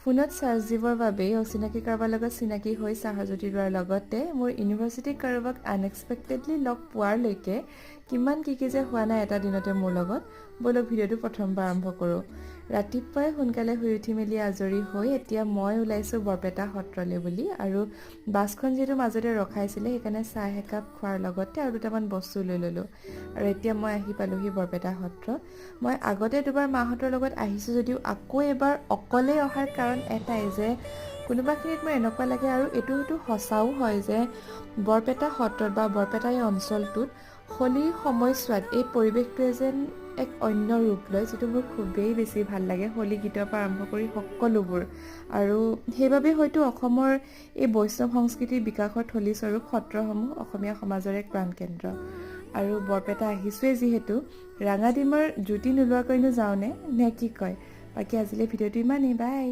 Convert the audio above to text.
ফোনত চাৰ্জ দিবৰ বাবে অচিনাকি কাৰোবাৰ লগত চিনাকি হৈ চাহজ্যোতি লোৱাৰ লগতে মোৰ ইউনিভাৰ্চিটিৰ কাৰোবাক আনএক্সপেক্টেডলি লগ পোৱাৰলৈকে কিমান কি যে হোৱা নাই এটা দিনতে মোৰ লগত। বলক ভিডিঅ'টো প্ৰথমবাৰ আৰম্ভ কৰোঁ। ৰাতিপুৱাই সোনকালে শুই উঠি মেলি আজৰি হৈ এতিয়া মই ওলাইছোঁ বৰপেটা সত্ৰলৈ বুলি। আৰু বাছখন যিহেতু মাজতে ৰখাইছিলে সেইকাৰণে চাহ একাপ খোৱাৰ লগতে আৰু দুটামান বস্তু লৈ ল'লোঁ। আৰু এতিয়া মই আহি পালোহি বৰপেটা সত্ৰ। মই আগতে দুবাৰ মাহঁতৰ লগত আহিছোঁ যদিও আকৌ এবাৰ অকলে অহাৰ কাৰণ এটাই যে কোনোবাখিনিত মোৰ এনেকুৱা লাগে, আৰু এইটো হয়তো সঁচাও হয়, যে বৰপেটা সত্ৰত বা বৰপেটা এই অঞ্চলটোত হোলীৰ সময়ছোৱাত এই পৰিৱেশটোৱে যেন এক অন্য ৰূপ লয়, যিটো মোৰ খুবেই বেছি ভাল লাগে। হোলী গীতৰ পৰা আৰম্ভ কৰি সকলোবোৰ। আৰু সেইবাবে হয়তো অসমৰ এই বৈষ্ণৱ সংস্কৃতিৰ বিকাশৰ থলীস্বৰূপ সত্ৰসমূহ অসমীয়া সমাজৰ এক প্ৰাণকেন্দ্ৰ। আৰু বৰপেটা আহিছোঁৱে যিহেতু ৰাঙাডিমৰ জুতি নোলোৱাকৈনো যাওঁনে নে কি কয়? বাকী আজিলৈ ভিডিঅ'টো ইমানেই, বাই।